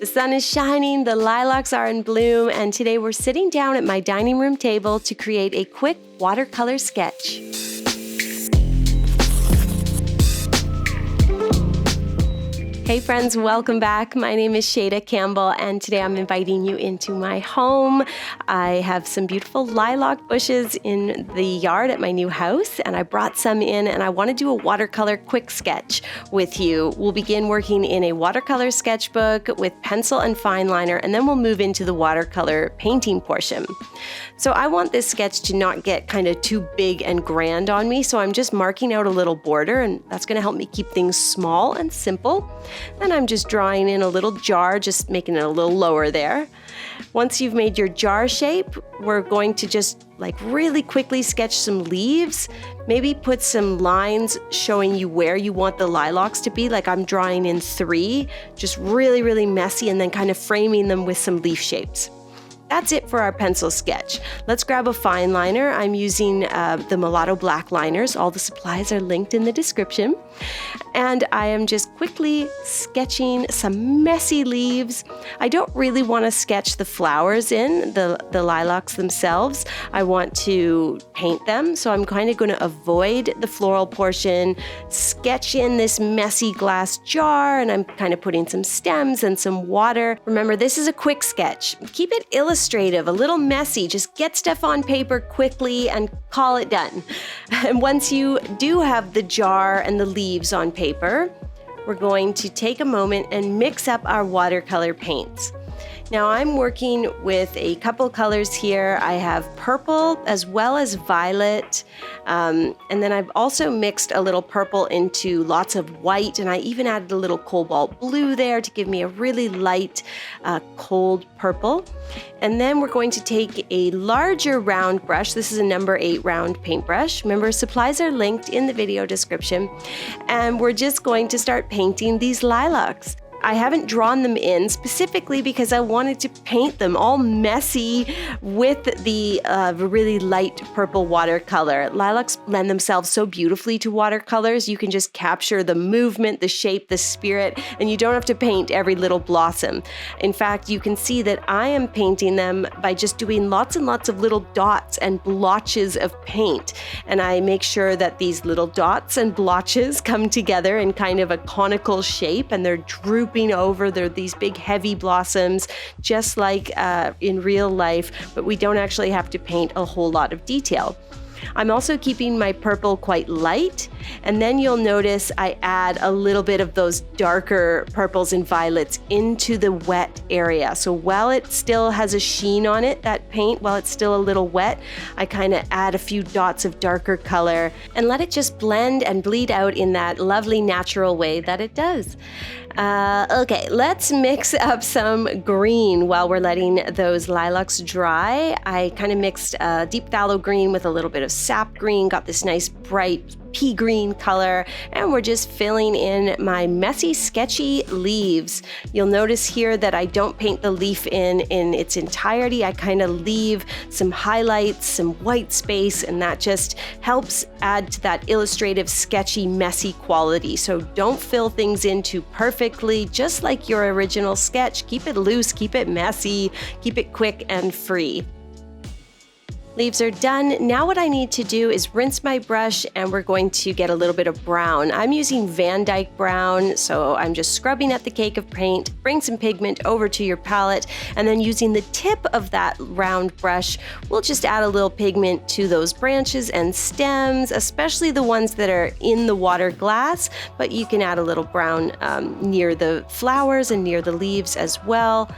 The sun is shining, the lilacs are in bloom, and today we're sitting down at my dining room table to create a quick watercolor sketch. Hey friends, welcome back. My name is Shayda Campbell, and today I'm inviting you into my home. I have some beautiful lilac bushes in the yard at my new house, and I brought some in, and I want to do a watercolor quick sketch with you. We'll begin working in a watercolor sketchbook with pencil and fine liner, and then we'll move into the watercolor painting portion. So I want this sketch to not get kind of too big and grand on me, so I'm just marking out a little border, and that's going to help me keep things small and simple. Then I'm just drawing in a little jar, just making it a little lower there. Once you've made your jar shape, we're going to just really quickly sketch some leaves, maybe put some lines showing you where you want the lilacs to be, like I'm drawing in 3, just really, really messy, and then kind of framing them with some leaf shapes. That's it for our pencil sketch. Let's grab a fine liner. I'm using the Mulatto black liners. All the supplies are linked in the description. And I am just quickly sketching some messy leaves. I don't really want to sketch the flowers in, the lilacs themselves. I want to paint them, so I'm kind of going to avoid the floral portion, sketch in this messy glass jar, and I'm kind of putting some stems and some water. Remember, this is a quick sketch. Keep it illustrative, a little messy. Just get stuff on paper quickly and call it done. And once you do have the jar and the leaves on paper, we're going to take a moment and mix up our watercolor paints. Now I'm working with a couple colors here. I have purple as well as violet, and then I've also mixed a little purple into lots of white, and I even added a little cobalt blue there to give me a really light, cold purple. And then we're going to take a larger round brush. This is a number 8 round paintbrush. Remember, supplies are linked in the video description, and we're just going to start painting these lilacs. I haven't drawn them in specifically because I wanted to paint them all messy with the really light purple watercolor. Lilacs lend themselves so beautifully to watercolors. You can just capture the movement, the shape, the spirit, and you don't have to paint every little blossom. In fact, you can see that I am painting them by just doing lots and lots of little dots and blotches of paint. And I make sure that these little dots and blotches come together in kind of a conical shape, and they're drooping over. They're these big heavy blossoms, just like in real life, but we don't actually have to paint a whole lot of detail. I'm also keeping my purple quite light, and then you'll notice I add a little bit of those darker purples and violets into the wet area. So while it still has a sheen on it, that paint, while it's still a little wet, I kind of add a few dots of darker color and let it just blend and bleed out in that lovely natural way that it does. Okay, let's mix up some green while we're letting those lilacs dry. I kind of mixed deep phthalo green with a little bit of sap green, got this nice bright pea green color, and we're just filling in my messy, sketchy leaves. You'll notice here that I don't paint the leaf in its entirety. I kind of leave some highlights, some white space, and that just helps add to that illustrative, sketchy, messy quality. So don't fill things in too perfectly, just like your original sketch. Keep it loose, keep it messy, keep it quick and free. Leaves are done. Now what I need to do is rinse my brush, and we're going to get a little bit of brown. I'm using Van Dyke brown, so I'm just scrubbing at the cake of paint. Bring some pigment over to your palette, and then using the tip of that round brush, we'll just add a little pigment to those branches and stems, especially the ones that are in the water glass, but you can add a little brown near the flowers and near the leaves as well.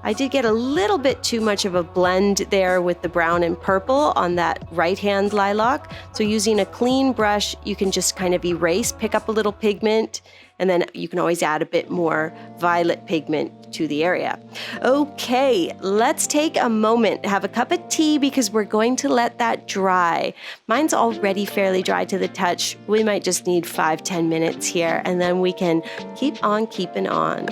I did get a little bit too much of a blend there with the brown and purple on that right-hand lilac. So using a clean brush, you can just kind of erase, pick up a little pigment, and then you can always add a bit more violet pigment to the area. Okay, let's take a moment, have a cup of tea, because we're going to let that dry. Mine's already fairly dry to the touch. We might just need 5-10 minutes here, and then we can keep on keeping on.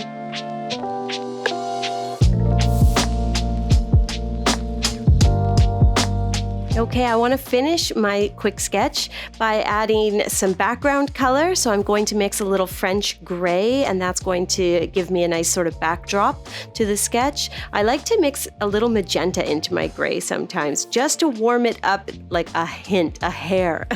Okay, I want to finish my quick sketch by adding some background color. So I'm going to mix a little French gray, and that's going to give me a nice sort of backdrop to the sketch. I like to mix a little magenta into my gray sometimes, just to warm it up like a hint, a hair.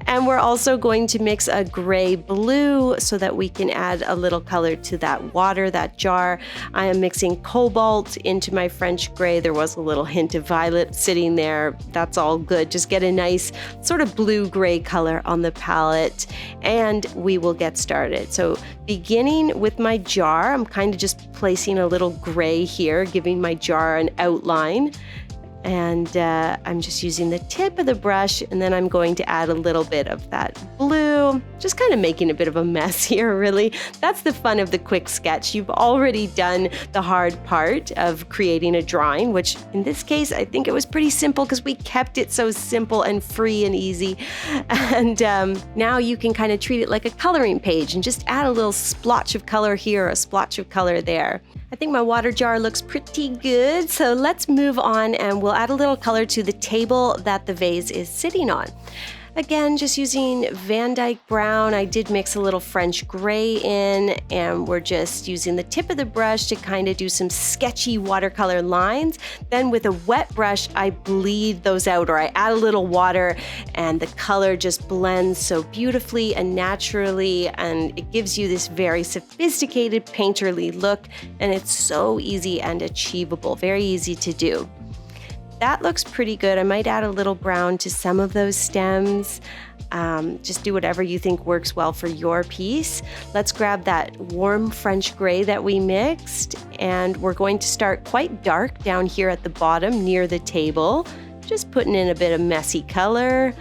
And we're also going to mix a gray blue so that we can add a little color to that water, that jar. I am mixing cobalt into my French gray. There was a little hint of violet sitting there. That's all good. Just get a nice sort of blue-gray color on the palette and we will get started. So beginning with my jar, I'm kind of just placing a little gray here, giving my jar an outline. And I'm just using the tip of the brush, and then I'm going to add a little bit of that blue, just kind of making a bit of a mess here, really. That's the fun of the quick sketch. You've already done the hard part of creating a drawing, which in this case, I think it was pretty simple because we kept it so simple and free and easy. And now you can kind of treat it like a coloring page and just add a little splotch of color here, a splotch of color there. I think my water jar looks pretty good, so let's move on and we'll add a little color to the table that the vase is sitting on. Again, just using Van Dyke Brown. I did mix a little French gray in, and we're just using the tip of the brush to kind of do some sketchy watercolor lines. Then with a wet brush, I bleed those out, or I add a little water, and the color just blends so beautifully and naturally, and it gives you this very sophisticated painterly look, and it's so easy and achievable, very easy to do. That looks pretty good. I might add a little brown to some of those stems. Just do whatever you think works well for your piece. Let's grab that warm French gray that we mixed, and we're going to start quite dark down here at the bottom near the table, just putting in a bit of messy color.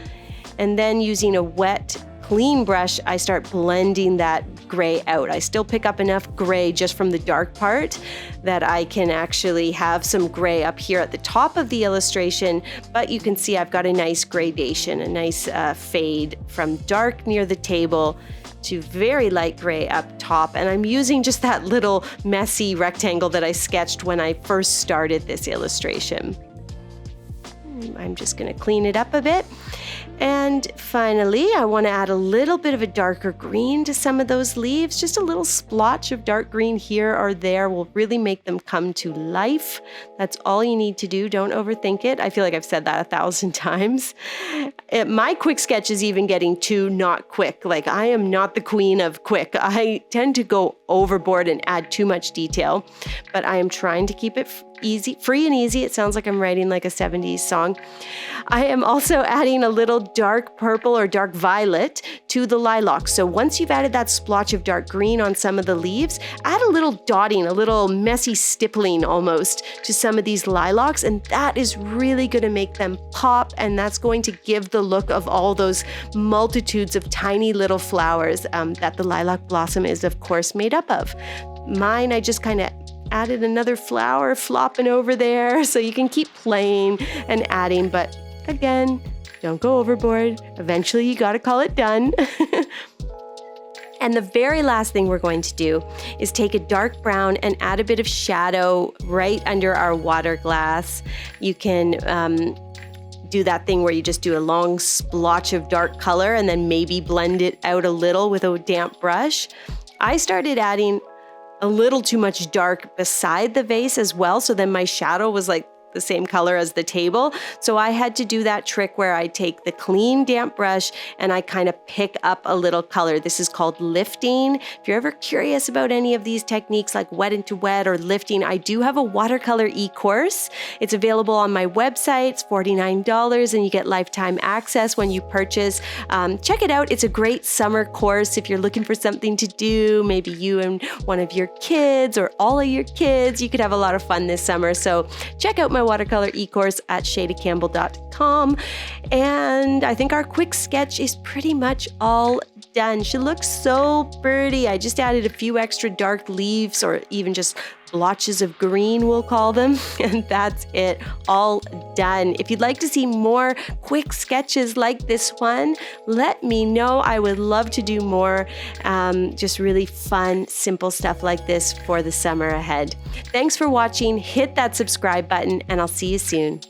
And then using a wet, clean brush, I start blending that gray out. I still pick up enough gray just from the dark part that I can actually have some gray up here at the top of the illustration, but you can see I've got a nice gradation, a nice fade from dark near the table to very light gray up top. And I'm using just that little messy rectangle that I sketched when I first started this illustration. I'm just going to clean it up a bit. And finally, I want to add a little bit of a darker green to some of those leaves. Just a little splotch of dark green here or there will really make them come to life. That's all you need to do. Don't overthink it. I feel like I've said that 1,000 times. My quick sketch is even getting too not quick. Like, I am not the queen of quick. I tend to go overboard and add too much detail, but I am trying to keep it easy, free and easy. It sounds like I'm writing like a 70s song. I am also adding a little dark purple or dark violet to the lilac. So once you've added that splotch of dark green on some of the leaves, add a little dotting, a little messy stippling almost to some of these lilacs, and that is really going to make them pop, and that's going to give the look of all those multitudes of tiny little flowers that the lilac blossom is, of course, made up of. Mine, I just kind of added another flower flopping over there, so you can keep playing and adding, but again, don't go overboard. Eventually, you got to call it done. And the very last thing we're going to do is take a dark brown and add a bit of shadow right under our water glass. You can do that thing where you just do a long splotch of dark color and then maybe blend it out a little with a damp brush. I started adding a little too much dark beside the vase as well, so then my shadow was like the same color as the table. So I had to do that trick where I take the clean damp brush and I kind of pick up a little color. This is called lifting. If you're ever curious about any of these techniques like wet into wet or lifting, I do have a watercolor e-course. It's available on my website. It's $49 and you get lifetime access when you purchase. Check it out. It's a great summer course if you're looking for something to do, maybe you and one of your kids or all of your kids. You could have a lot of fun this summer. So check out my watercolor e-course at shaydacampbell.com. And I think our quick sketch is pretty much all done. She looks so pretty. I just added a few extra dark leaves or even just blotches of green, we'll call them. And that's it, all done. If you'd like to see more quick sketches like this one, let me know. I would love to do more just really fun, simple stuff like this for the summer ahead. Thanks for watching. Hit that subscribe button and I'll see you soon.